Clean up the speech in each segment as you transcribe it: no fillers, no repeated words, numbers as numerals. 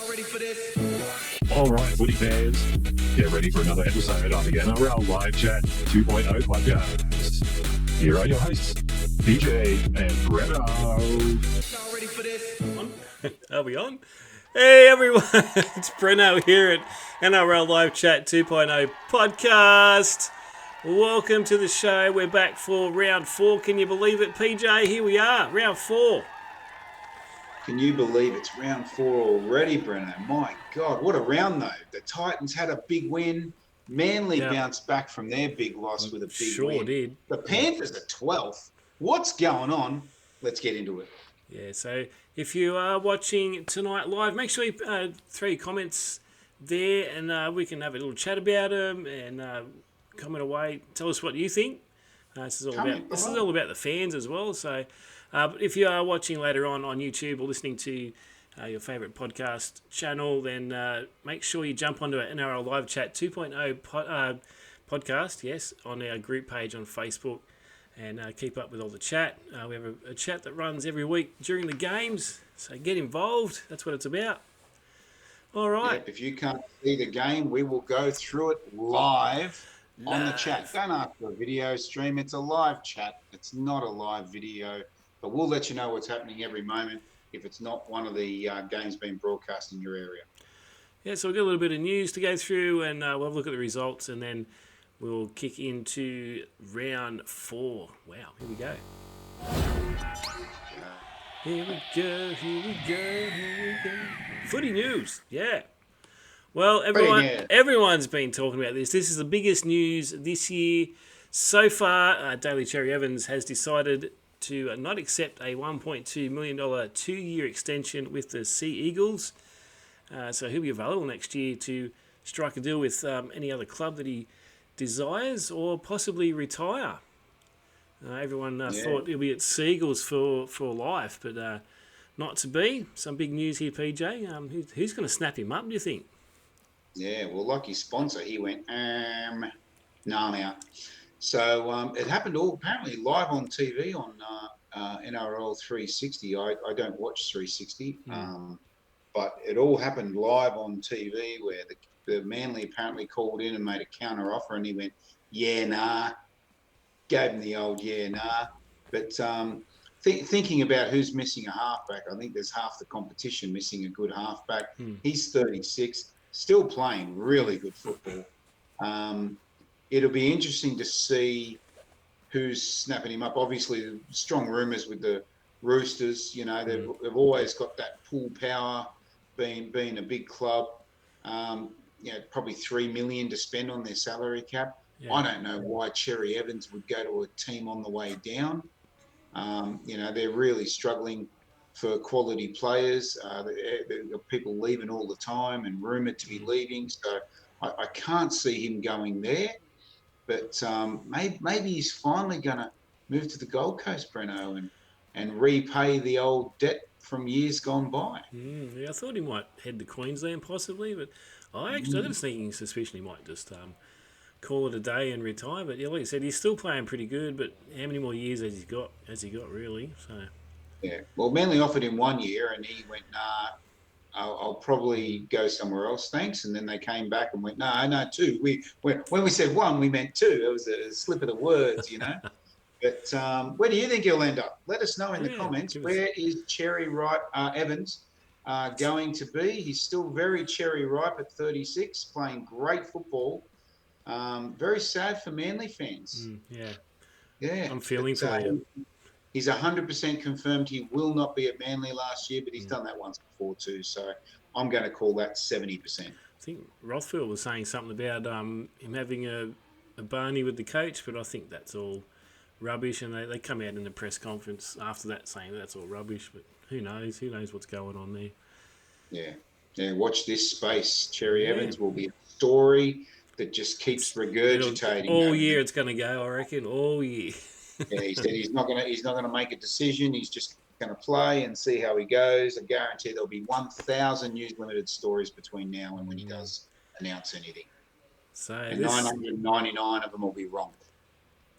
Ready for this? All right, footy fans, get ready for another episode of the NRL Live Chat 2.0 podcast. Here are your hosts, PJ and Brennan. Ready for this? Are we on? Hey everyone, it's Brennan here at NRL Live Chat 2.0 podcast. Welcome to the show. We're back for round 4. Can you believe it, PJ? Here we are, round 4. Can you believe it's round 4 already, Brennan? My God, what a round though. The Titans had a big win. Manly bounced back from their big loss with a big win. Sure did. The Panthers are 12th. What's going on? Let's get into it. Yeah, so if you are watching tonight live, make sure you throw your comments there and we can have a little chat about them and comment away. Tell us what you think. This is all about the fans as well. So if you are watching later on YouTube or listening to your favourite podcast channel, then make sure you jump onto our NRL Live Chat 2.0 podcast, yes, on our group page on Facebook. And keep up with all the chat. We have a chat that runs every week during the games, so get involved. That's what it's about. All right. Yep, if you can't see the game, we will go through it live on the chat. Don't ask for a video stream. It's a live chat. It's not a live video. But we'll let you know what's happening every moment if it's not one of the games being broadcast in your area. Yeah, so we've got a little bit of news to go through, and we'll have a look at the results, and then we'll kick into round 4. Wow, here we go. Here we go, here we go, here we go. Footy news, yeah. Well, everyone's been talking about this. This is the biggest news this year. So far, Daly Cherry Evans has decided to not accept a $1.2 million 2-year extension with the Sea Eagles. So he'll be available next year to strike a deal with any other club that he desires or possibly retire. Everyone thought he'll be at Seagulls for life, but not to be. Some big news here, PJ. Who's going to snap him up, do you think? Yeah, well, like his sponsor, he went, no, I'm out. So it happened all apparently live on TV on NRL 360. I don't watch 360, but it all happened live on TV where the Manly apparently called in and made a counter offer, and he went, yeah, nah. Gave him the old yeah, nah. But thinking about who's missing a halfback, I think there's half the competition missing a good halfback. He's 36, still playing really good football. It'll be interesting to see who's snapping him up. Obviously, strong rumours with the Roosters. You know, they've always got that pull power, being a big club. Probably $3 million to spend on their salary cap. Yeah. I don't know why Cherry Evans would go to a team on the way down. They're really struggling for quality players. There are people leaving all the time and rumoured to be leaving. So I can't see him going there. But maybe he's finally going to move to the Gold Coast, Breno, and repay the old debt from years gone by. I thought he might head to Queensland possibly, but I got a sneaking suspicion he might just call it a day and retire. But yeah, like you said, he's still playing pretty good. But how many more years has he got really? So yeah, well, Manly offered him 1 year, and he went, nah, I'll probably go somewhere else, thanks. And then they came back and went, no, 2. When we said 1, we meant 2. It was a slip of the words, you know. But where do you think he'll end up? Let us know in the comments. Where is Cherry Evans going to be? He's still very cherry ripe at 36, playing great football. Very sad for Manly fans. Yeah. I'm feeling for you. He's 100% confirmed he will not be at Manly last year, but he's done that once before too. So I'm going to call that 70%. I think Rothfield was saying something about him having a barney with the coach, but I think that's all rubbish. And they come out in the press conference after that saying that's all rubbish. But who knows? Who knows what's going on there? Yeah. Watch this space. Cherry Evans will be a story that just keeps regurgitating. All year it's going to go, I reckon. All year. Yeah, he said he's not going to make a decision. He's just going to play and see how he goes. I guarantee there'll be 1,000 News Limited stories between now and when he does announce anything. So 999 of them will be wrong.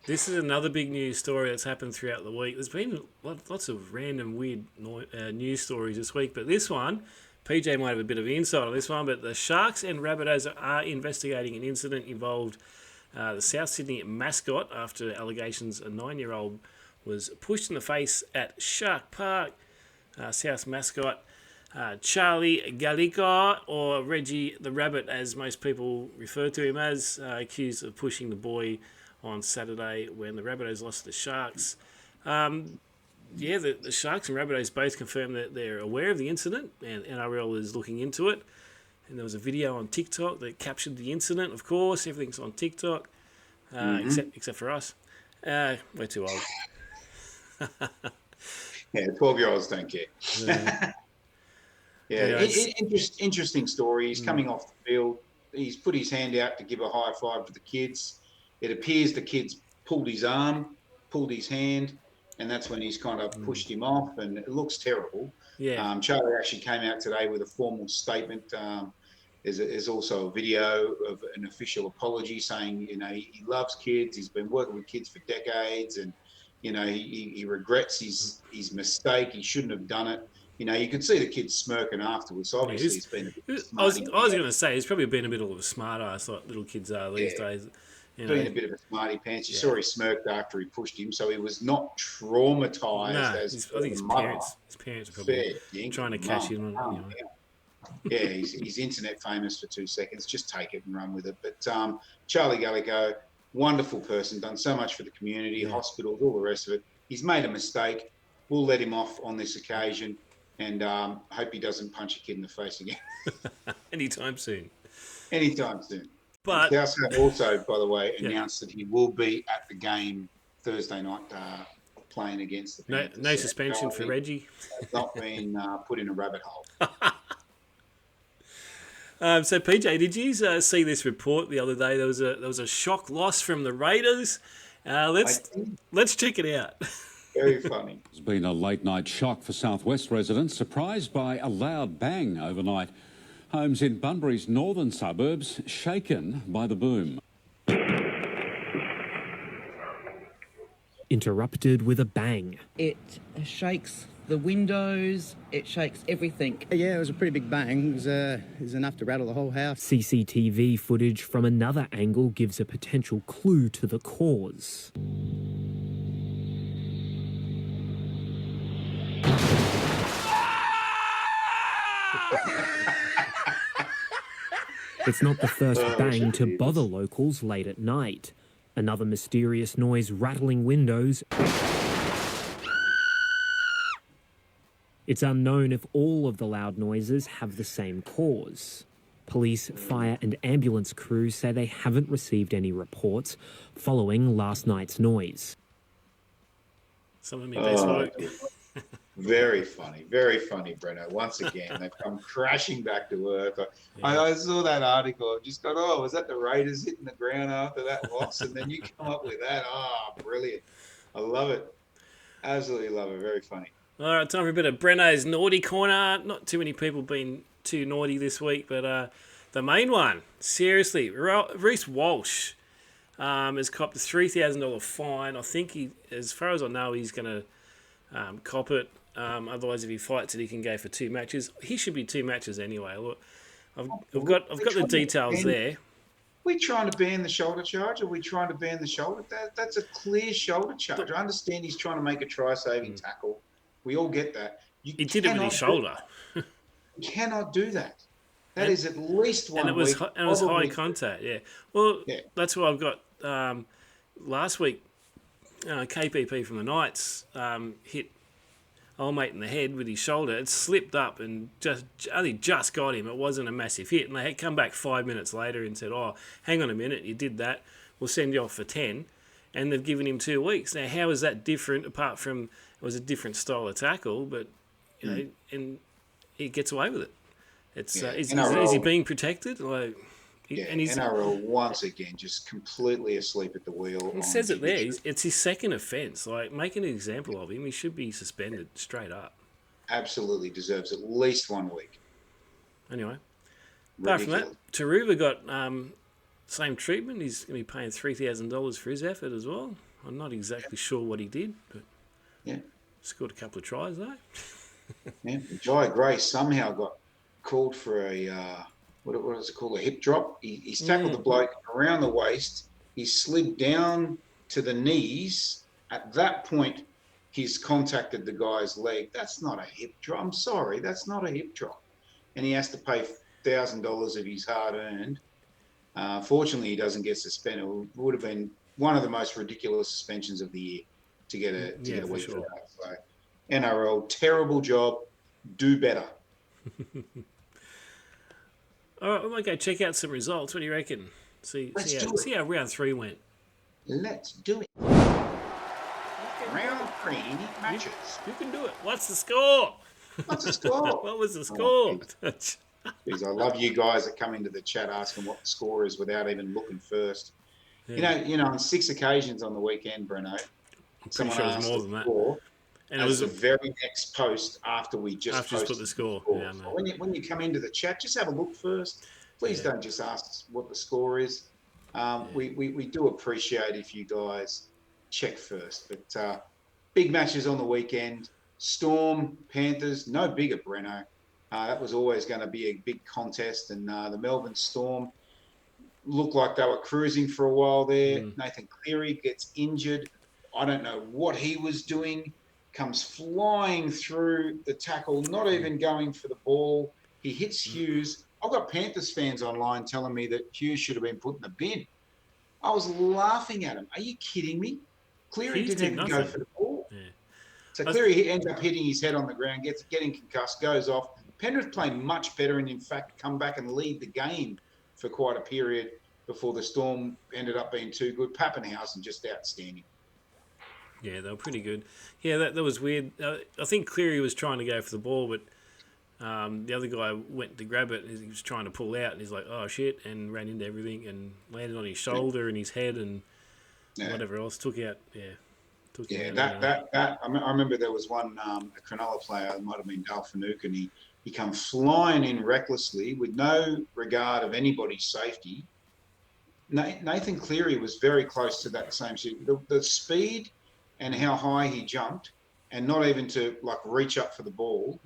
This is another big news story that's happened throughout the week. There's been lots of random weird news stories this week, but this one PJ might have a bit of insight on this one, but the Sharks and Rabbitohs are investigating an incident involved the South Sydney mascot after allegations a 9-year-old was pushed in the face at Shark Park. South mascot Charlie Gallica, or Reggie the Rabbit as most people refer to him as, accused of pushing the boy on Saturday when the Rabbitohs lost to the Sharks. The Sharks and Rabbitohs both confirmed that they're aware of the incident and NRL is looking into it. And there was a video on TikTok that captured the incident, of course. Everything's on TikTok, except for us. We're too old. Yeah, 12-year-olds don't care. Interesting story. He's coming off the field. He's put his hand out to give a high five to the kids. It appears the kids pulled his arm, pulled his hand, and that's when he's kind of pushed him off, and it looks terrible. Yeah. Charlie actually came out today with a formal statement. There's also a video of an official apology saying, he loves kids. He's been working with kids for decades, and he regrets his mistake. He shouldn't have done it. You could see the kids smirking afterwards. So obviously, he's been a bit I was going to say he's probably been a bit of a smart ass like little kids are these days. Being a bit of a smarty pants. You saw he smirked after he pushed him, so he was not traumatized. I think his parents are probably trying to cash in on it. Yeah, he's internet famous for 2 seconds. Just take it and run with it. But Charlie Gallico, wonderful person, done so much for the community, hospitals, all the rest of it. He's made a mistake. We'll let him off on this occasion, and hope he doesn't punch a kid in the face again. Anytime soon. But Southside also, by the way, announced that he will be at the game Thursday night playing against the Panthers. No suspension for Reggie. Has not been put in a rabbit hole. So PJ, did you see this report the other day? There was a shock loss from the Raiders. Let's check it out. Very funny. It's been a late night shock for Southwest residents, surprised by a loud bang overnight. Homes in Bunbury's northern suburbs shaken by the boom. Interrupted with a bang. It shakes the windows, it shakes everything. Yeah, it was a pretty big bang. It was enough to rattle the whole house. CCTV footage from another angle gives a potential clue to the cause. It's not the first bang to bother locals late at night. Another mysterious noise rattling windows. It's unknown if all of the loud noises have the same cause. Police, fire and ambulance crews say they haven't received any reports following last night's noise. Some of me best work. Very funny, Brenno. Once again, they've come crashing back to earth. I saw that article. I just got, was that the Raiders hitting the ground after that loss? And then you come up with that. Brilliant. I love it. Absolutely love it. Very funny. All right, time for a bit of Brenno's Naughty Corner. Not too many people been too naughty this week, but the main one, seriously, Reece Walsh has copped a $3,000 fine. I think as far as I know, he's going to cop it. Otherwise, if he fights it, he can go for 2 matches. He should be 2 matches anyway. Look, I've got the details there. Are we trying to ban the shoulder charge? Are we trying to ban the shoulder? That's a clear shoulder charge. I understand he's trying to make a try-saving tackle. We all get that. He did it with his shoulder. You cannot do that. That is at least 1 week. And it was high contact, yeah. Well, that's what I've got. Last week, KPP from the Knights hit old mate in the head with his shoulder. It slipped up and only just got him. It wasn't a massive hit. And they had come back 5 minutes later and said, hang on a minute, you did that. We'll send you off for 10. And they've given him 2 weeks. Now, how is that different apart from it was a different style of tackle, but, and he gets away with it. Is he being protected? NRL once again just completely asleep at the wheel. It says it there. It's his second offence. Make an example of him. He should be suspended straight up. Absolutely deserves at least 1 week. Anyway, apart from that, Taruva got same treatment. He's going to be paying $3,000 for his effort as well. I'm not exactly sure what he did, but scored a couple of tries though. Jai Gray somehow got called for a what was it called? A hip drop. He tackled the bloke around the waist. He slid down to the knees. At that point, he's contacted the guy's leg. That's not a hip drop. I'm sorry, that's not a hip drop. And he has to pay $1,000 of his hard-earned. Fortunately, he doesn't get suspended. It would have been one of the most ridiculous suspensions of the year to get a week for that. So, NRL, terrible job. Do better. All right, we might go check out some results. What do you reckon? See how round 3 went. Let's do it. Round 3 matches. You can do it. What's the score? What's the score? What was the score? Because I love you guys that come into the chat asking what the score is without even looking first. Yeah. You know, on 6 occasions on the weekend, Breno, pretty sure it was more than that. Score, and it was the very next post after we just put the score. Yeah, so when you come into the chat, just have a look first. Please don't just ask us what the score is. We do appreciate if you guys check first. But big matches on the weekend. Storm, Panthers, no bigger, Breno. That was always going to be a big contest. And the Melbourne Storm looked like they were cruising for a while there. Nathan Cleary gets injured. I don't know what he was doing. Comes flying through the tackle, not even going for the ball. He hits Hughes. I've got Panthers fans online telling me that Hughes should have been put in the bin. I was laughing at him. Are you kidding me? Cleary didn't even go for the ball. Yeah. So Cleary ends up hitting his head on the ground, getting concussed, goes off. Penrith played much better and, in fact, come back and lead the game for quite a period before the Storm ended up being too good. Pappenhausen just outstanding. Yeah, they were pretty good. Yeah, that was weird. I think Cleary was trying to go for the ball, but the other guy went to grab it and he was trying to pull out and he's like, oh, shit, and ran into everything and landed on his shoulder and his head and whatever else. Took out. I remember there was one, a Cronulla player, it might have been Dale Finucane, and he come flying in recklessly with no regard of anybody's safety. Nathan Cleary was very close to that same shit. The speed and how high he jumped, and not even to reach up for the ball,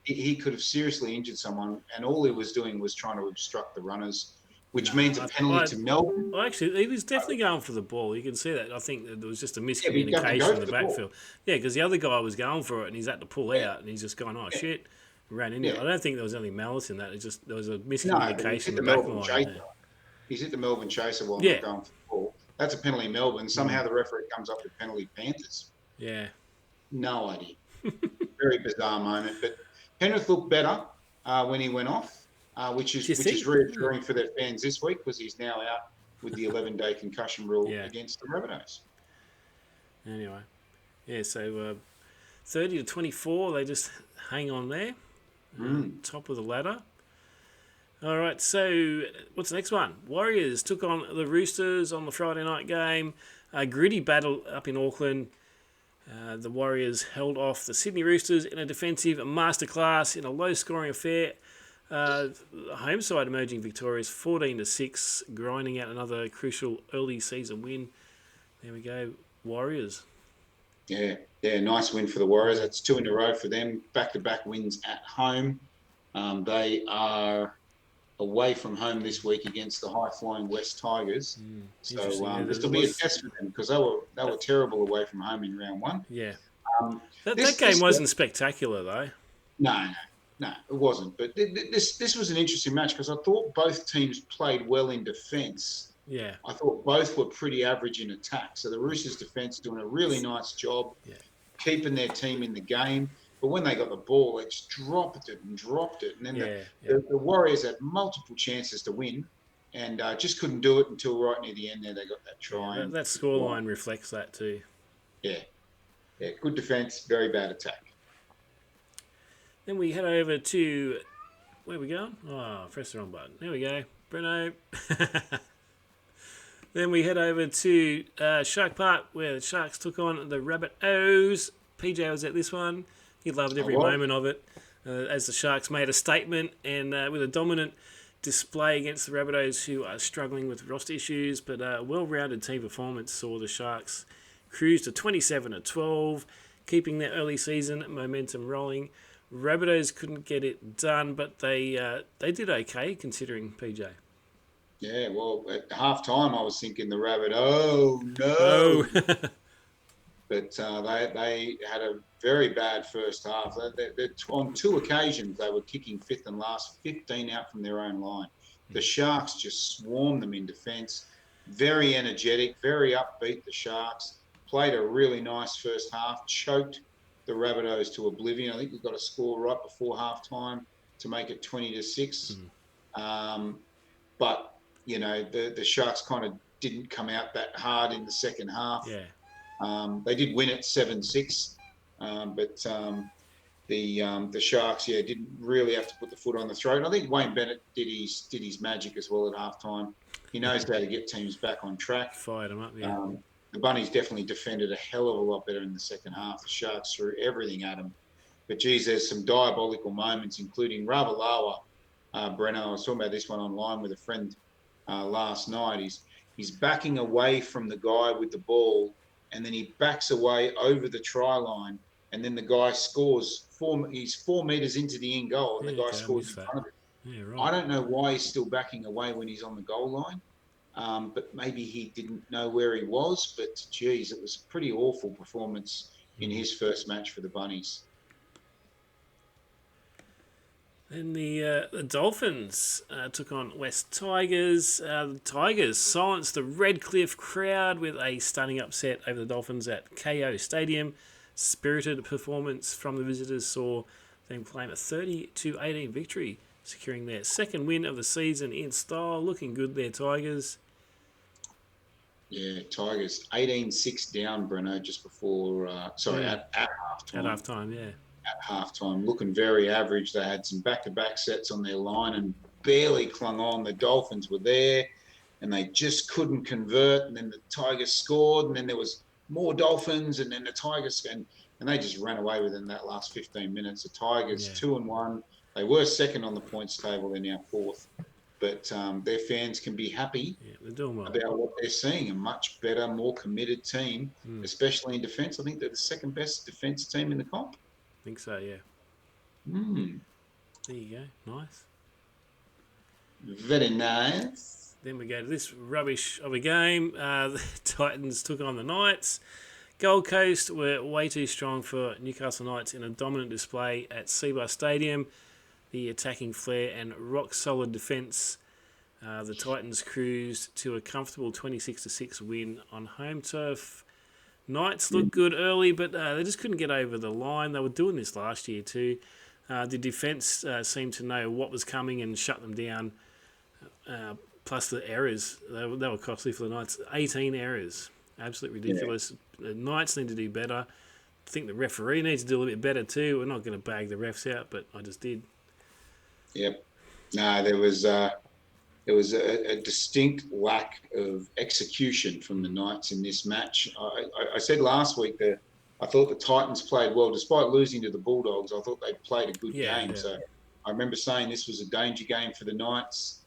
he could have seriously injured someone. And all he was doing was trying to obstruct the runners, which means a penalty to Melbourne. Well, actually, he was definitely going for the ball. You can see that. I think that there was just a miscommunication in the backfield. Yeah, because the other guy was going for it, and he's had to pull out, and he's just going, oh shit, ran into it. I don't think there was any malice in that. It just there was a miscommunication in the back line. He's hit the Melbourne chaser while not going for the ball. That's a penalty Melbourne. Somehow the referee comes up with penalty Panthers. Yeah. No idea. Very bizarre moment. But Penrith looked better when he went off, which is reassuring for their fans this week because he's now out with the 11-day concussion rule against the Rabbitohs. Anyway. Yeah, so 30-24, they just hang on there. Top of the ladder. All right, so what's the next one? Warriors took on the Roosters on the Friday night game. A gritty battle up in Auckland. The Warriors held off the Sydney Roosters in a defensive masterclass in a low-scoring affair. The home side emerging victorious 14-6, grinding out another crucial early season win. There we go, Warriors. Yeah, nice win for the Warriors. That's 2 in a row for them. Back-to-back wins at home. They are away from home this week against the high-flying West Tigers. So this will be a test for them because they were terrible away from home in round 1. Yeah. That game wasn't spectacular, though. No, it wasn't. But this was an interesting match because I thought both teams played well in defence. Yeah. I thought both were pretty average in attack. So the Roosters' defence doing a really nice job keeping their team in the game. But when they got the ball, they just dropped it. And then the Warriors had multiple chances to win and just couldn't do it until right near the end there they got that try. Yeah, that scoreline reflects that too. Yeah, good defence, very bad attack. Then we head over to... Where are we going? Oh, press the wrong button. There we go. Breno. Then we head over to Shark Park where the Sharks took on the Rabbitohs. PJ was at this one. He loved every moment of it as the Sharks made a statement and with a dominant display against the Rabbitohs who are struggling with roster issues, but a well-rounded team performance saw the Sharks cruise to 27-12, keeping their early season momentum rolling. Rabbitohs couldn't get it done, but they did okay considering, PJ. Yeah, well, at half time I was thinking the Rabbit, oh no. Oh. But they had a very bad first half. On 2 occasions, they were kicking fifth and last, 15 out from their own line. The Sharks just swarmed them in defence. Very energetic, very upbeat, the Sharks. Played a really nice first half, choked the Rabbitohs to oblivion. I think we got a score right before half time to make it 20-6. But, you know, the Sharks kind of didn't come out that hard in the second half. Yeah. They did win it 7-6, but the Sharks, didn't really have to put the foot on the throat. And I think Wayne Bennett did his magic as well at halftime. He knows how to get teams back on track. Fired them up, yeah. The Bunnies definitely defended a hell of a lot better in the second half. The Sharks threw everything at them. But, geez, there's some diabolical moments, including Ravalawa. Brennan, I was talking about this one online with a friend last night. He's backing away from the guy with the ball, and then he backs away over the try line, and then the guy scores. He's 4 metres into the in goal, and the guy scores in front of him. Yeah, right. I don't know why he's still backing away when he's on the goal line, but maybe he didn't know where he was. But, geez, it was a pretty awful performance in his first match for the Bunnies. Then the Dolphins took on West Tigers. The Tigers silenced the Redcliffe crowd with a stunning upset over the Dolphins at KO Stadium. Spirited performance from the visitors saw them claim a 30-18 victory, securing their second win of the season in style. Looking good there, Tigers. Yeah, Tigers 18-6 down, Brenno, just before at halftime. At halftime, yeah. At halftime, looking very average. They had some back-to-back sets on their line and barely clung on. The Dolphins were there, and they just couldn't convert. And then the Tigers scored, and then there was more Dolphins, and then the Tigers and they just ran away within that last 15 minutes. The Tigers 2-1. They were second on the points table. They're now fourth. But their fans can be happy they're doing well about what they're seeing. A much better, more committed team, especially in defence. I think they're the second best defence team in the comp. I think so, yeah. There you go. Nice. Very nice. Then we go to this rubbish of a game. The Titans took on the Knights. Gold Coast were way too strong for Newcastle Knights in a dominant display at Seabus Stadium. The attacking flair and rock-solid defence. The Titans cruised to a comfortable 26-6 win on home turf. Knights looked good early, but they just couldn't get over the line. They were doing this last year too. The defence seemed to know what was coming and shut them down. Plus the errors, they were costly for the Knights. 18 errors. Absolutely ridiculous. Yeah. The Knights need to do better. I think the referee needs to do a little bit better too. We're not going to bag the refs out, but I just did. Yep. No, there was a distinct lack of execution from the Knights in this match. I said last week that I thought the Titans played well. Despite losing to the Bulldogs, I thought they played a good game. Yeah. So I remember saying this was a danger game for the Knights.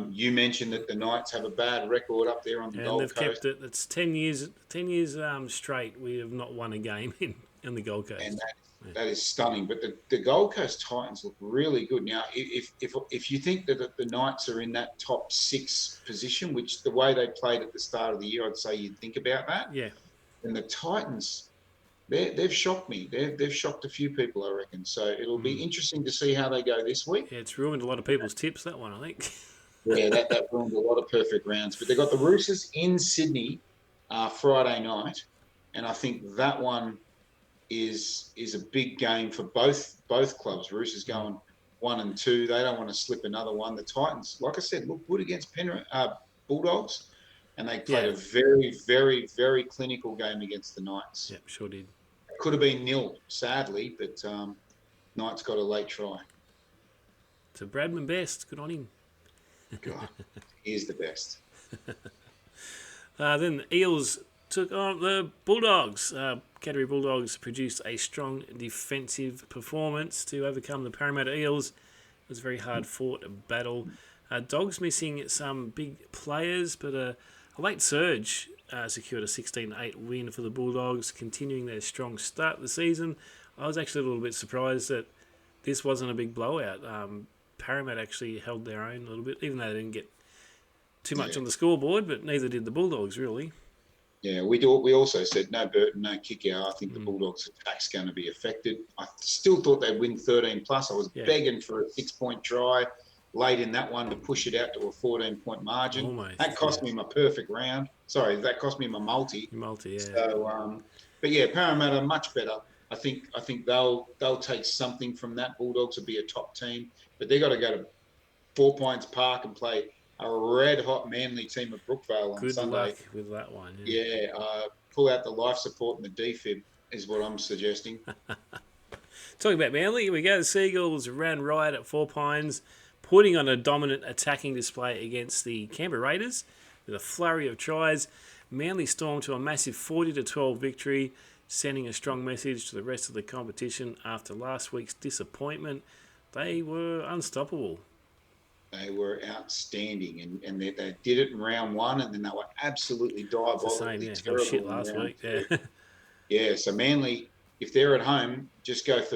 You mentioned that the Knights have a bad record up there on the Gold Coast. And they've kept it. It's 10 years straight. We have not won a game in the Gold Coast. And that is stunning. But the Gold Coast Titans look really good. Now, if you think that the Knights are in that top 6 position, which the way they played at the start of the year, I'd say you'd think about that. Yeah. And the Titans, they've shocked me. They've shocked a few people, I reckon. So it'll be interesting to see how they go this week. Yeah, it's ruined a lot of people's tips, that one, I think. Yeah, that ruined a lot of perfect rounds. But they've got the Roosters in Sydney Friday night, and I think that one is a big game for both clubs. Roosters going 1-2. They don't want to slip another one. The Titans, like I said, look good against Bulldogs, and they played a very, very, very clinical game against the Knights. Yep, sure did. It could have been 0, sadly, but Knights got a late try. To Bradman Best, good on him. God, he is the best. Then the Eels took on the Bulldogs. Canterbury Bulldogs produced a strong defensive performance to overcome the Parramatta Eels. It was a very hard-fought battle. Dogs missing some big players, but a late surge secured a 16-8 win for the Bulldogs, continuing their strong start of the season. I was actually a little bit surprised that this wasn't a big blowout. Parramatta actually held their own a little bit, even though they didn't get too much on the scoreboard, but neither did the Bulldogs, really. Yeah, we also said no Burton, no kick out. I think the Bulldogs' attack's going to be affected. I still thought they'd win 13+. I was begging for a 6-point try late in that one to push it out to a 14-point margin. Almost, that cost me my perfect round. Sorry, that cost me my multi. Yeah. So, but yeah, Parramatta much better. I think they'll take something from that. Bulldogs will be a top team, but they got to go to 4 Pines Park and play a red-hot Manly team of Brookvale on Sunday. Good luck with that one. Yeah, pull out the life support and the defib is what I'm suggesting. Talking about Manly, here we go. The Seagulls ran riot at 4 Pines, putting on a dominant attacking display against the Canberra Raiders with a flurry of tries. Manly stormed to a massive 40-12 victory, sending a strong message to the rest of the competition after last week's disappointment. They were unstoppable. They were outstanding, and they did it in round one, and then they were absolutely diabolically terrible. Shit last week. Yeah. Yeah. So Manly, if they're at home, just go 13+.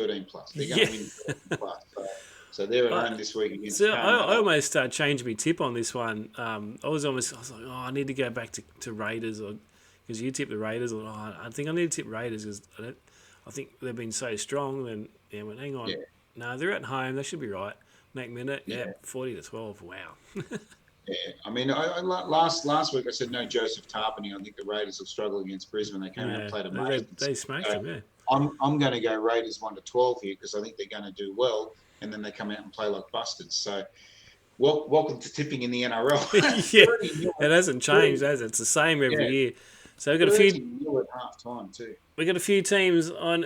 They're going to win 13+. So they're at home this week against. So I almost changed my tip on this one. I was like, oh, I need to go back to Raiders, because you tipped the Raiders. I think I need to tip Raiders because I think they've been so strong. Then I went, hang on, no, they're at home. They should be right. Next minute, 40-12. Wow. Yeah, I mean, I last week I said no Joseph Tarpany. I think the Raiders will struggle against Brisbane. They came out and played amazing. They smacked them. Yeah. I'm going to go Raiders 1-12 here because I think they're going to do well, and then they come out and play like bustards. So, welcome to tipping in the NRL. Yeah, it hasn't changed, has it? It's the same every year. So we've got a few at half time too. We've got a few teams on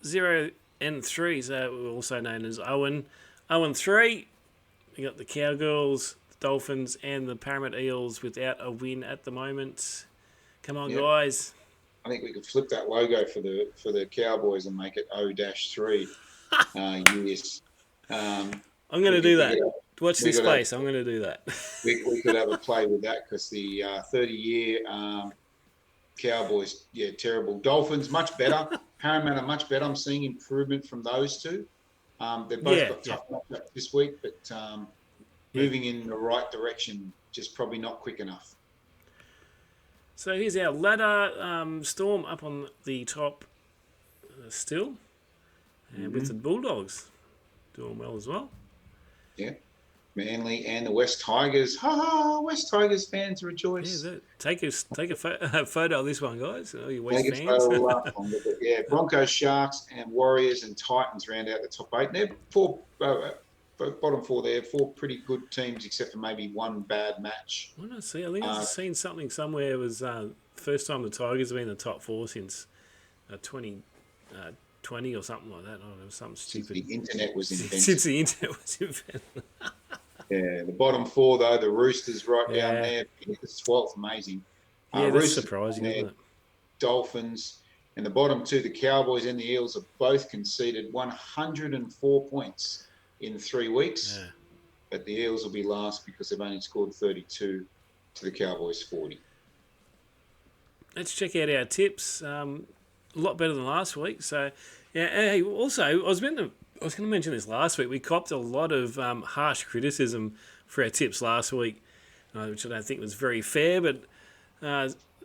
0 and 3, so also known as 0-3. We got the Cowgirls, the Dolphins, and the Parramatta Eels without a win at the moment. Come on, guys. I think we could flip that logo for the Cowboys and make it 0-3 years. I'm going to do that. Watch this space. I'm going to do that. We could have a play with that because the 30-year Cowboys, terrible. Dolphins, much better. Parramatta, much better. I'm seeing improvement from those two. They've both got tough matchups this week, but moving in the right direction, just probably not quick enough. So here's our ladder. Storm up on the top still, and with the Bulldogs doing well as well. Yeah. Manly and the West Tigers. West Tigers fans rejoice. Yeah, take a photo of this one, guys. All you West fans. Yeah, Broncos, Sharks, and Warriors and Titans round out the top 8. And they're bottom 4 there. 4 pretty good teams, except for maybe one bad match. I don't see. I think I've seen something somewhere. It was first time the Tigers have been in the top 4 since 2020 or something like that. I don't know, something stupid. Since the internet was invented. Since the internet was invented. Yeah, the bottom 4 though, the Roosters right down there. It's 12th, amazing. Yeah, that's surprising, isn't it? Dolphins, and the bottom 2, the Cowboys and the Eels, have both conceded 104 points in 3 weeks. Yeah. But the Eels will be last because they've only scored 32 to the Cowboys 40. Let's check out our tips. A lot better than last week. So, yeah. Hey, also, I was going to mention this last week. We copped a lot of harsh criticism for our tips last week, which I don't think was very fair. But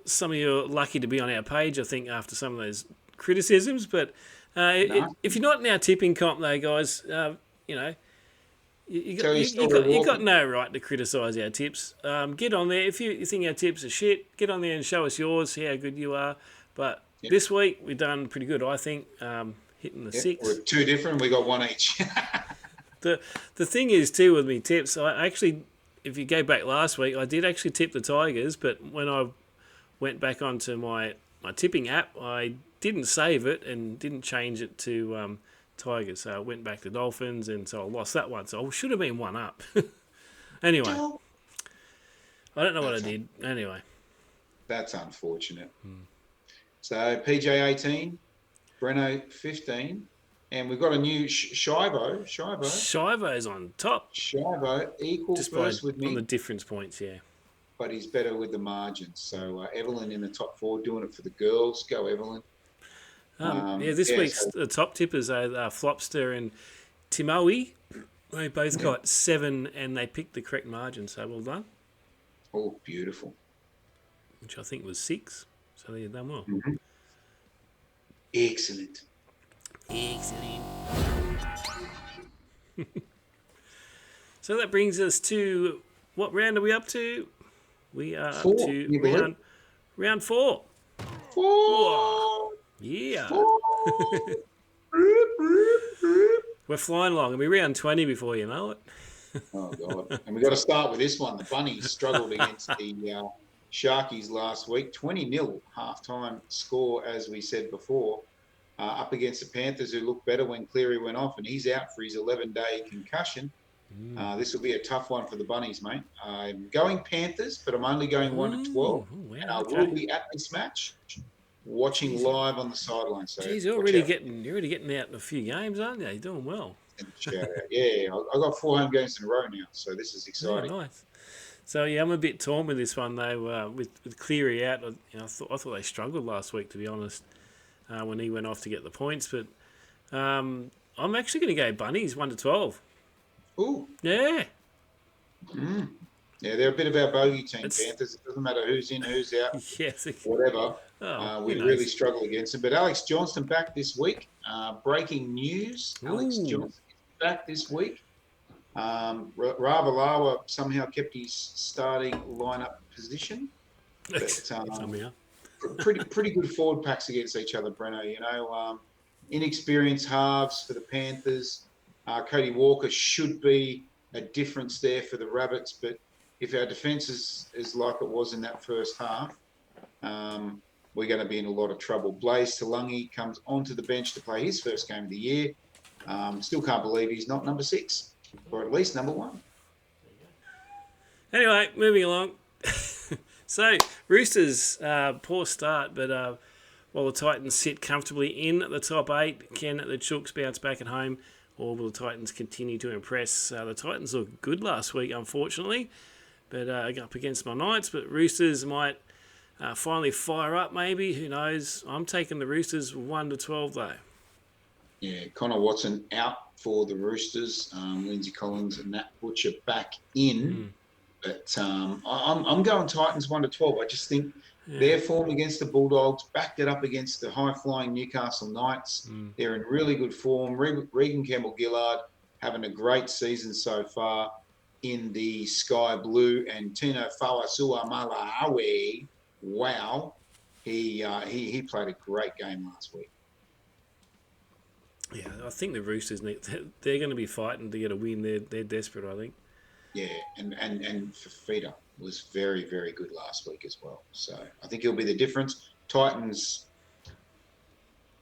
some of you are lucky to be on our page, I think, after some of those criticisms. But if you're not in our tipping comp, though, guys, you got no right to criticise our tips. Get on there. If you think our tips are shit, get on there and show us yours, see how good you are. But this week, we've done pretty good, I think. Hitting the 6. We're 2 different. We got 1 each. The thing is too with me tips. I actually, if you go back last week, I did actually tip the Tigers, but when I went back onto my tipping app, I didn't save it and didn't change it to Tigers. So I went back to Dolphins, and so I lost that one. So I should have been 1 up. Anyway, I don't know what I did. Anyway, that's unfortunate. So PJ 18. Breno 15, and we've got a new Shivo. Shivo's on top. Shivo equal just first with me. On the difference points, yeah. But he's better with the margins. So Evelyn in the top 4, doing it for the girls. Go Evelyn. This week's the top tippers are Flopster and Timoe. They both got 7 and they picked the correct margin, so well done. Oh, beautiful. Which I think was 6. So they've done well. Mm-hmm. Excellent. Excellent. So that brings us to, what round are we up to? We are 4. up to round 4. 4. Whoa. Yeah. 4. We're flying along. It'll be round 20 before you know it. Oh, God. And we've got to start with this one. The Bunnies struggled against the Sharkies last week. 20-0 halftime score, as we said before, up against the Panthers, who looked better when Cleary went off, and he's out for his 11-day concussion. This will be a tough one for the Bunnies, mate. I'm going Panthers, but I'm only going 1-12. Wow, And I will be at this match watching live on the sideline. So you're already getting out in a few games, aren't you? You're doing well. Shout out. Yeah, I got 4 home games in a row now, so this is exciting. Yeah, nice. So yeah, I'm a bit torn with this one though. With Cleary out, I thought they struggled last week, to be honest, when he went off to get the points. But I'm actually going to go Bunnies 1-12. Ooh. Yeah. Yeah, they're a bit of our bogey team, Panthers. It doesn't matter who's in, who's out, whatever. We really struggle against them. But Alex Johnston back this week. Breaking news. Alex Johnston is back this week. Ravalawa somehow kept his starting lineup position. But, pretty good forward packs against each other, Breno. You know, inexperienced halves for the Panthers. Cody Walker should be a difference there for the Rabbits, but if our defence is like it was in that first half, we're going to be in a lot of trouble. Blaze Talangi comes onto the bench to play his first game of the year. Still can't believe he's not number 6, or at least number 1. Anyway, moving along. So, Roosters, poor start, but while the Titans sit comfortably in the top 8, can the Chooks bounce back at home, or will the Titans continue to impress? The Titans looked good last week, unfortunately, but up against my Knights. But Roosters might finally fire up, maybe. Who knows? I'm taking the Roosters 1-12, though. Yeah, Connor Watson out for the Roosters. Lindsay Collins and Nat Butcher back in. But I'm going Titans 1-12. I just think their form against the Bulldogs backed it up against the high-flying Newcastle Knights. They're in really good form. Regan Campbell-Gillard having a great season so far in the Sky Blue. And Tino Fa'asuamaleaui, wow, he played a great game last week. Yeah, I think the Roosters, they're going to be fighting to get a win. They're desperate, I think. Yeah, and Fafita was very, very good last week as well. So I think he'll be the difference. Titans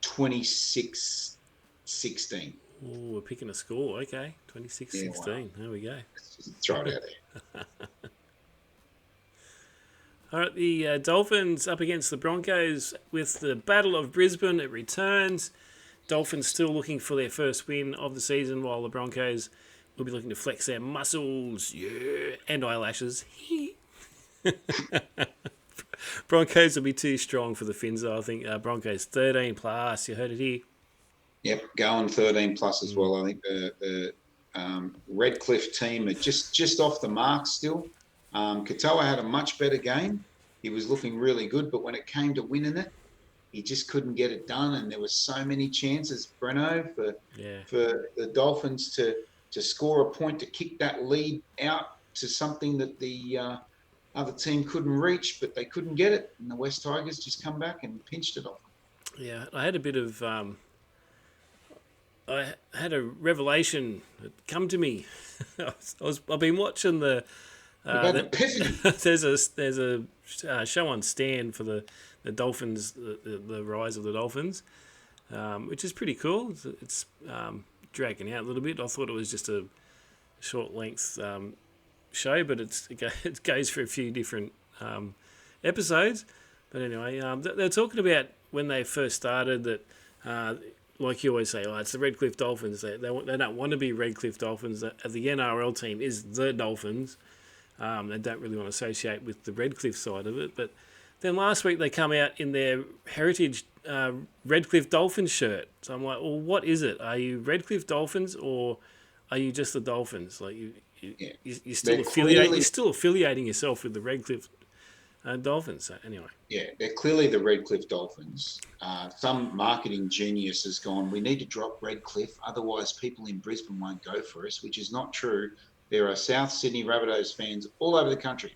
26-16. Oh, we're picking a score. Okay, 26-16. Yeah, wow. There we go. Let's throw it out there. All right, the Dolphins up against the Broncos with the Battle of Brisbane. It returns. Dolphins still looking for their first win of the season, while the Broncos will be looking to flex their muscles, and eyelashes. Broncos will be too strong for the Finns, I think. Broncos 13 plus. You heard it here. Yep, going 13 plus as well. I think the Redcliffe team are just off the mark still. Katoa had a much better game. He was looking really good, but when it came to winning it, he just couldn't get it done. And there were so many chances, Breno, for the Dolphins to score a point, to kick that lead out to something that the other team couldn't reach, but they couldn't get it. And the West Tigers just come back and pinched it off. Yeah, I had a bit of... I had a revelation come to me. I've been watching there's a show on Stan for the Dolphins, the rise of the Dolphins, which is pretty cool. It's dragging out a little bit. I thought it was just a short length show, but it goes for a few different episodes. But anyway, they're talking about when they first started that, like you always say, it's the Redcliffe Dolphins. They don't want to be Redcliffe Dolphins. The NRL team is the Dolphins. They don't really want to associate with the Redcliffe side of it. But then last week they come out in their heritage Redcliffe Dolphins shirt. So I'm like, well, what is it? Are you Redcliffe Dolphins or are you just the Dolphins? Like you're still you're still affiliating yourself with the Redcliffe Dolphins. So anyway. Yeah, they're clearly the Redcliffe Dolphins. Some marketing genius has gone, we need to drop Redcliffe, otherwise people in Brisbane won't go for us, which is not true. There are South Sydney Rabbitohs fans all over the country.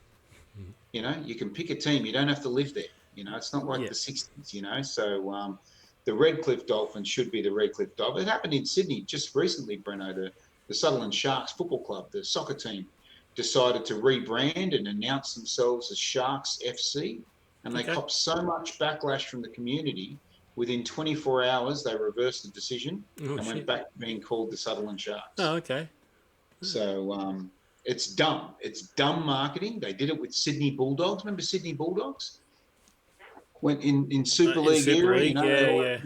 You know, you can pick a team. You don't have to live there. You know, it's not like the 60s, you know. So the Redcliffe Dolphins should be the Redcliffe Dolphins. It happened in Sydney just recently, Breno. The Sutherland Sharks Football Club, the soccer team, decided to rebrand and announce themselves as Sharks FC. And they copped so much backlash from the community. Within 24 hours, they reversed the decision and went back to being called the Sutherland Sharks. Oh, okay. So it's dumb. It's dumb marketing. They did it with Sydney Bulldogs. Remember Sydney Bulldogs? Went in Super League era, you know.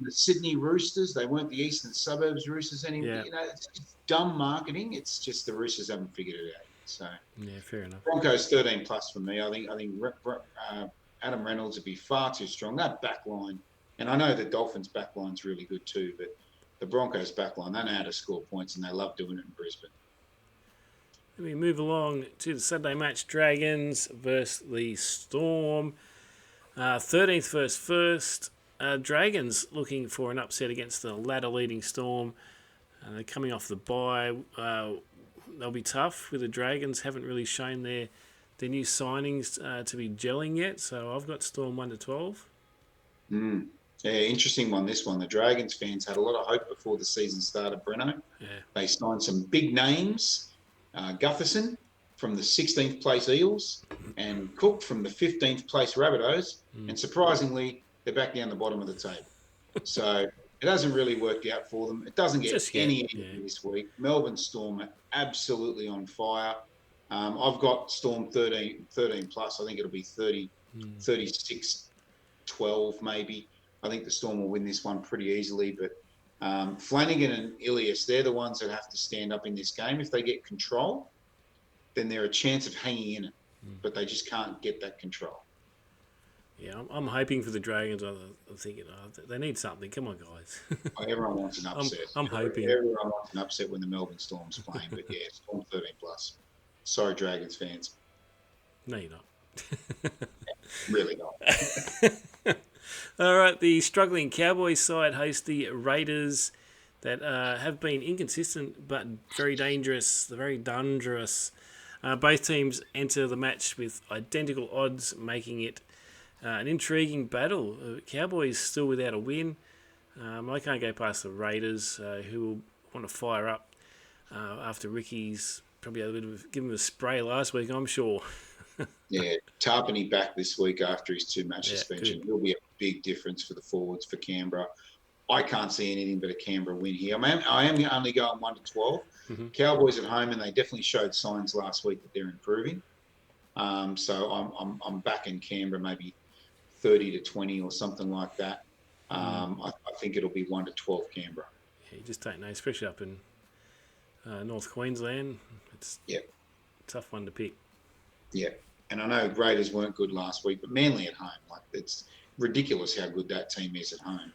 The Sydney Roosters, they weren't the Eastern Suburbs Roosters anymore. Yeah. You know, it's just dumb marketing. It's just the Roosters haven't figured it out. So yeah, fair enough. Broncos 13 plus for me. I think Adam Reynolds would be far too strong. That back line, and I know the Dolphins back line's really good too, but the Broncos back line, they know how to score points and they love doing it in Brisbane. Let me move along to the Saturday match. Dragons versus the Storm. 13th versus first. Dragons looking for an upset against the ladder-leading Storm. They're coming off the bye. They'll be tough with the Dragons. Haven't really shown their new signings to be gelling yet. So I've got Storm 1-12. Yeah, interesting one, this one. The Dragons fans had a lot of hope before the season started, Breno. Yeah. They signed some big names. Gutherson from the 16th place Eels and Cook from the 15th place Rabbitohs. And surprisingly, they're back down the bottom of the table. So it hasn't really worked out for them. It doesn't get any this week. Melbourne Storm are absolutely on fire. I've got Storm 13 plus. I think it'll be 36-12 maybe. I think the Storm will win this one pretty easily. But Flanagan and Ilias, they're the ones that have to stand up in this game. If they get control, then they're a chance of hanging in it. But they just can't get that control. Yeah, I'm hoping for the Dragons. I'm thinking they need something. Come on, guys. Everyone wants an upset. I'm hoping. Everyone wants an upset when the Melbourne Storm's playing. But yeah, Storm 13 plus. Sorry, Dragons fans. No, you're not. Really not. All right, the struggling Cowboys side host the Raiders that have been inconsistent but very dangerous. They're very dangerous. Both teams enter the match with identical odds, making it an intriguing battle. Cowboys still without a win. I can't go past the Raiders, who will want to fire up after Ricky's probably had a bit of give him a spray last week, I'm sure. Yeah, Tarpany back this week after his 2-match suspension. Good. It'll be a big difference for the forwards for Canberra. I can't see anything but a Canberra win here. I am only going 1-12. Cowboys at home, and they definitely showed signs last week that they're improving. So I'm backing Canberra maybe 30-20 or something like that. I think it'll be 1-12 Canberra. Yeah, you just don't know, especially up in North Queensland. It's a tough one to pick. Yeah, and I know Raiders weren't good last week, but Manly at home, like it's ridiculous how good that team is at home.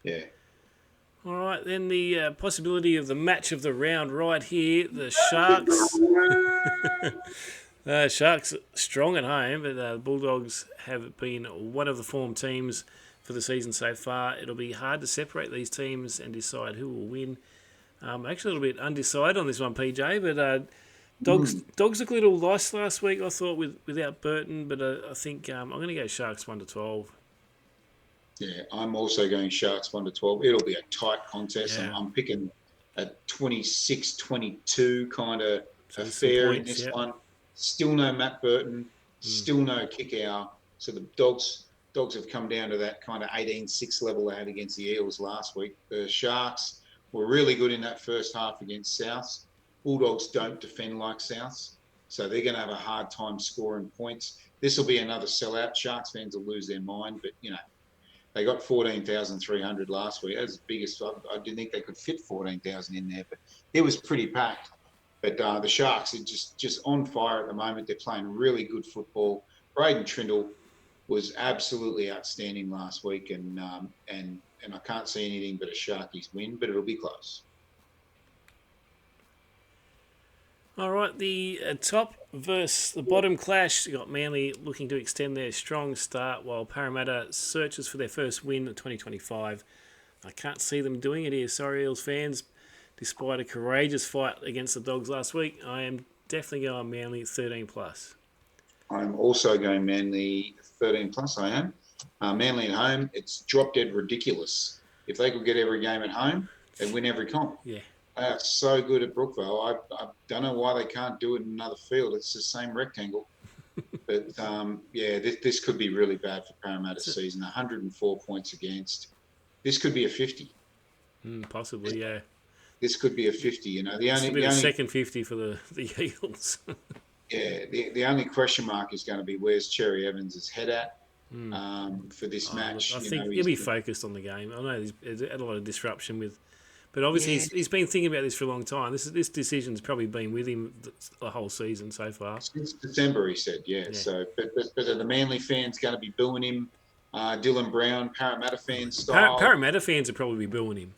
Yeah. All right, then the possibility of the match of the round right here, the Sharks. Sharks strong at home, but the Bulldogs have been one of the form teams for the season so far. It'll be hard to separate these teams and decide who will win. Actually, a little bit undecided on this one, PJ, but Dogs looked a little lost last week, I thought, without Burton, but I think I'm going to go Sharks 1-12. Yeah, I'm also going Sharks 1-12. It'll be a tight contest. Yeah. I'm picking a 26-22 kind of affair in this one. Still no Matt Burton, still no Kickow. So the Dogs have come down to that kind of 18-6 level they had against the Eels last week. The Sharks were really good in that first half against Souths. Bulldogs don't defend like Souths, so they're going to have a hard time scoring points. This will be another sellout. Sharks fans will lose their mind, but, you know, they got 14,300 last week. That was the biggest. I didn't think they could fit 14,000 in there, but it was pretty packed. But the Sharks are just on fire at the moment. They're playing really good football. Braden Trindle, was absolutely outstanding last week, and I can't see anything but a Sharkies win, but it'll be close. All right, the top versus the bottom clash. You got Manly looking to extend their strong start, while Parramatta searches for their first win of 2025. I can't see them doing it here. Sorry, Eels fans. Despite a courageous fight against the Dogs last week, I am definitely going Manly 13+. I'm also going Manly 13+. I am. Manly at home, it's drop dead ridiculous. If they could get every game at home, they'd win every comp. Yeah. They are so good at Brookvale. I don't know why they can't do it in another field. It's the same rectangle. But, this could be really bad for Parramatta's season. 104 points against. This could be a 50. Possibly, yeah. This could be a 50. You know, This could be the second 50 for the Eels. Yeah, the only question mark is going to be where's Cherry Evans' head at for this match. I think he'll be focused on the game. I know there's had a lot of disruption with, but obviously he's been thinking about this for a long time. This decision's probably been with him the whole season so far. Since December, he said, yeah. So, but are the Manly fans going to be booing him? Dylan Brown, Parramatta fans style. Parramatta fans would probably be booing him.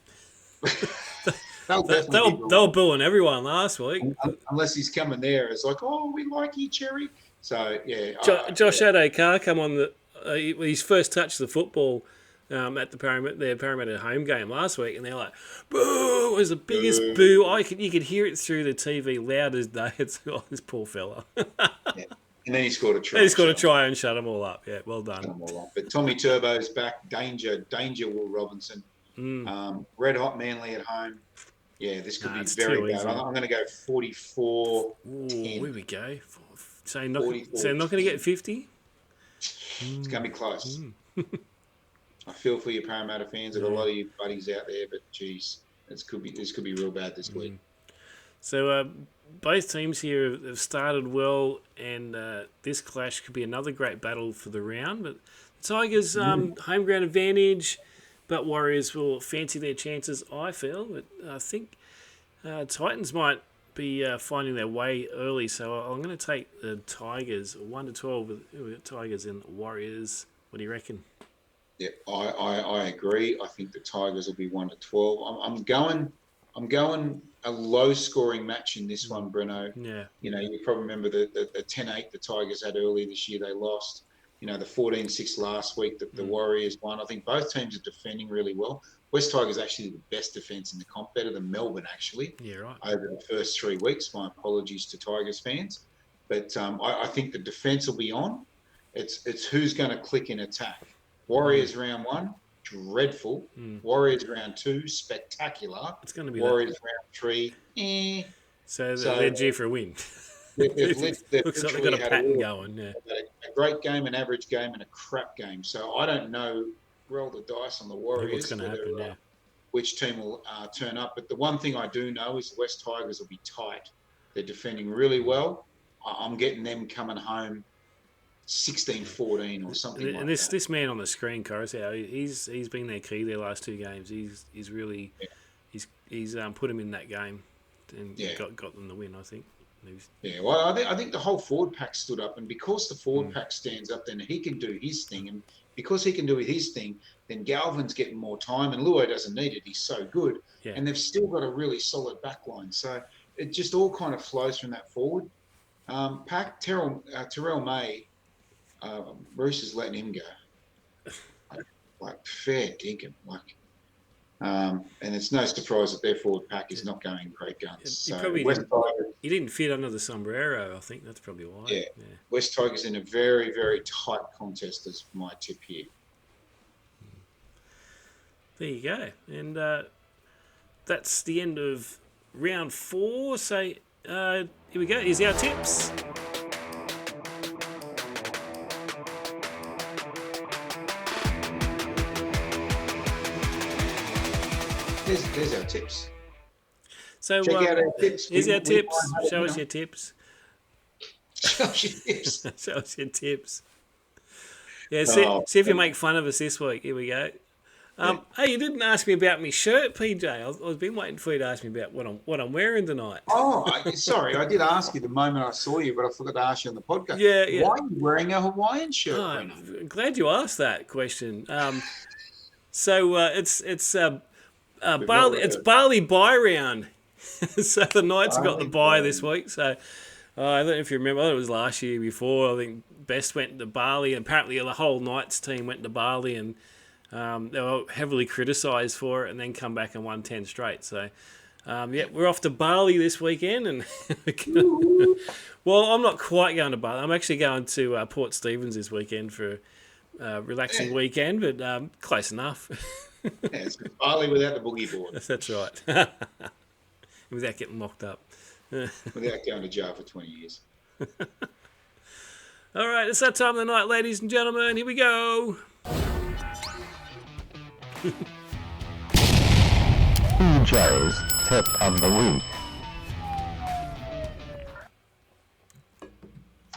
They were booing everyone last week. Unless he's coming there, it's like, oh, we like you, Cherry. So, yeah. Josh Adokar come on his first touch of the football at their Parramatta home game last week, and they're like, boo! It was the biggest boo. You could hear it through the TV loud as day. It's this poor fella. Yeah. And then he scored a try. And shut them all up. Yeah, well done. Shut them all up. But Tommy Turbo's back. Danger, Will Robinson. Red hot Manly at home. Yeah, this could be very bad. I'm going to go 44. Ooh, here we go. So not going to get 50? It's going to be close. I feel for you Parramatta fans. There are a lot of you buddies out there, but geez, this could be real bad this week. So both teams here have started well, and this clash could be another great battle for the round. But the Tigers home ground advantage. But Warriors will fancy their chances, I feel. But I think Titans might be finding their way early. So I'm going to take the Tigers 1-12 with Tigers and Warriors. What do you reckon? Yeah, I agree. I think the Tigers will be 1-12. I'm going a low-scoring match in this one, Breno. Yeah. You know, you probably remember the 10-8 the Tigers had earlier this year. They lost. You know, the 14-6 last week that the Warriors won. I think both teams are defending really well. West Tigers actually the best defence in the comp, better than Melbourne, actually. Yeah, right. Over the first 3 weeks. My apologies to Tigers fans. But I think the defence will be on. It's who's going to click in attack. Warriors round 1, dreadful. Warriors round 2, spectacular. It's going to be Warriors round 3, So they're due for a win. Looks like they've got a pattern going. Yeah. A great game, an average game, and a crap game. So I don't know. Roll the dice on the Warriors. What's going to happen? Yeah. Which team will turn up? But the one thing I do know is the West Tigers will be tight. They're defending really well. I'm getting them coming home 16-14 or something. And this man on the screen, Coruscant, he's been their key their last 2 games. He's really he's put him in that game and got them the win, I think. Yeah, well, I think the whole forward pack stood up, and because the forward pack stands up, then he can do his thing, and because he can do his thing, then Galvin's getting more time, and Luo doesn't need it. He's so good, and they've still got a really solid back line. So it just all kind of flows from that forward pack. Terrell May, Bruce is letting him go. Like fair dinkum, like. And it's no surprise that their forward pack is not going great guns. He didn't fit under the sombrero. I think that's probably why. Yeah. West Tigers in a very, very tight contest is my tip here. There you go. And that's the end of round 4. So here we go. Here's our tips. There's our tips. So check out our tips. Here's our tips. Show us your tips. Show us your tips. Show us your tips. Yeah, see if you make fun of us this week. Here we go. Hey, you didn't ask me about my shirt, PJ. I've been waiting for you to ask me about what I'm wearing tonight. Sorry, I did ask you the moment I saw you, but I forgot to ask you on the podcast. Yeah. Why are you wearing a Hawaiian shirt, Brennan? I'm glad you asked that question. So it's Bali bye round. So the Knights have got the bye this week. So I don't know if you remember, it was last year before. I think Best went to Bali, and apparently the whole Knights team went to Bali, and they were heavily criticised for it, and then come back and won 10 straight. So we're off to Bali this weekend, and well, I'm not quite going to Bali. I'm actually going to Port Stephens this weekend for a relaxing weekend, but close enough. It's Bali without the boogie board. That's right. Without getting locked up. Without going to jail for 20 years. All right, it's that time of the night, ladies and gentlemen. Here we go. PJ's Tip of the Week.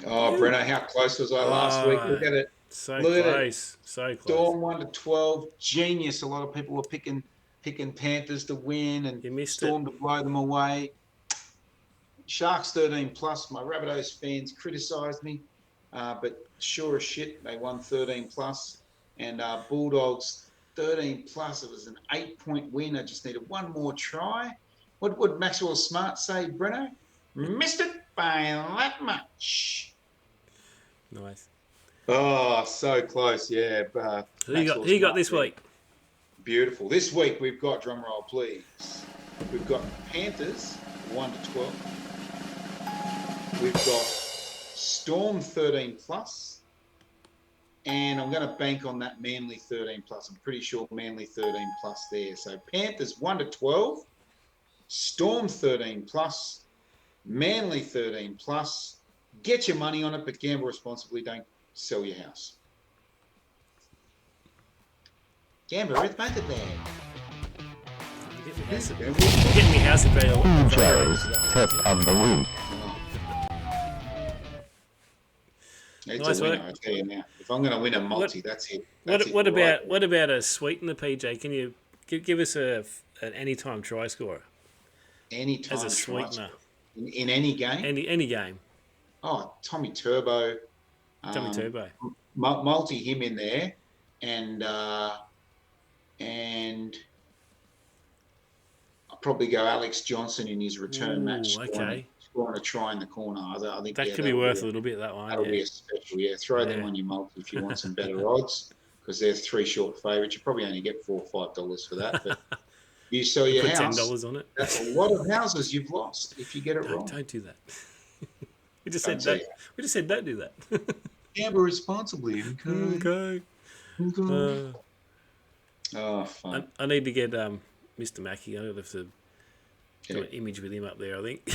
Oh, Brennan, how close was I last week? Look at it. So close. So close. Storm 1-12. Genius. A lot of people were picking Panthers to win, and you missed Storm to blow them away. Sharks 13+. My Rabbitohs fans criticised me, but sure as shit, they won 13+. And Bulldogs 13+. It was an 8-point win. I just needed one more try. What would Maxwell Smart say, Brenno? Missed it by that much. Nice. Oh, so close, yeah. Who you got this week? Beautiful. This week we've got, drum roll please, we've got Panthers 1-12. We've got Storm 13+. And I'm going to bank on that Manly 13+. I'm pretty sure Manly 13+ there. So Panthers 1-12, Storm 13+, Manly 13+. Get your money on it, but gamble responsibly. Don't sell your house. Gamble responsibly. Get me house available. PJ's Tip of the Week. It's a winner, I tell you now. If I'm going to win a multi, that's it. What about a sweetener, PJ? Can you give us an anytime try scorer? Anytime as a sweetener in any game. Any game. Oh, Tommy Turbo. Turbo. Multi him in there, and I'll probably go Alex Johnson in his return match. Okay. Scoring a try in the corner. I think that could be worth a little bit, that one. That'll be a special, Throw them on your multi if you want some better odds, because they're 3 short favourites. You probably only get $4 or $5 for that. But you sell your house. Put $10 on it. That's a lot of houses you've lost if you get it wrong. Don't do that. We just said don't do that. Gamble responsibly. Okay. Oh, fun. I need to get Mr. Mackey. I'll have to do an image with him up there, I think.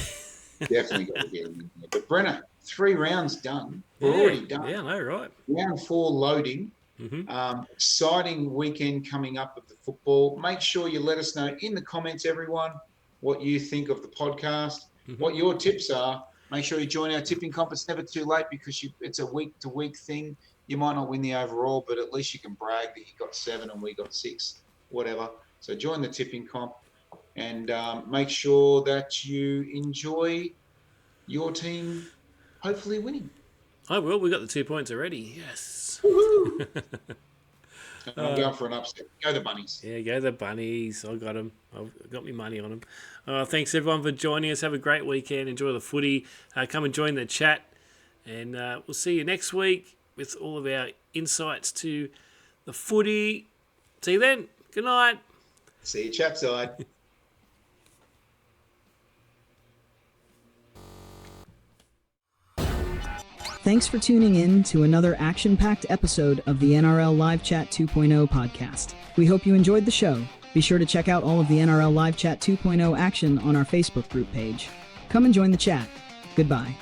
Definitely got to get him in there. But Brenner, 3 rounds done. We're already done. Yeah, I know, right. Round 4 loading. Mm-hmm. Exciting weekend coming up of the football. Make sure you let us know in the comments, everyone, what you think of the podcast, what your tips are. Make sure you join our tipping comp. It's never too late because it's a week-to-week thing. You might not win the overall, but at least you can brag that you got 7 and we got 6, whatever. So join the tipping comp and make sure that you enjoy your team hopefully winning. I will. We got the 2 points already. Yes. I'm going for an upset. Go the Bunnies. Yeah, go the Bunnies. I got them. I've got my money on them. Thanks, everyone, for joining us. Have a great weekend. Enjoy the footy. Come and join the chat. And we'll see you next week with all of our insights to the footy. See you then. Good night. See you chat side. Thanks for tuning in to another action-packed episode of the NRL Live Chat 2.0 podcast. We hope you enjoyed the show. Be sure to check out all of the NRL Live Chat 2.0 action on our Facebook group page. Come and join the chat. Goodbye.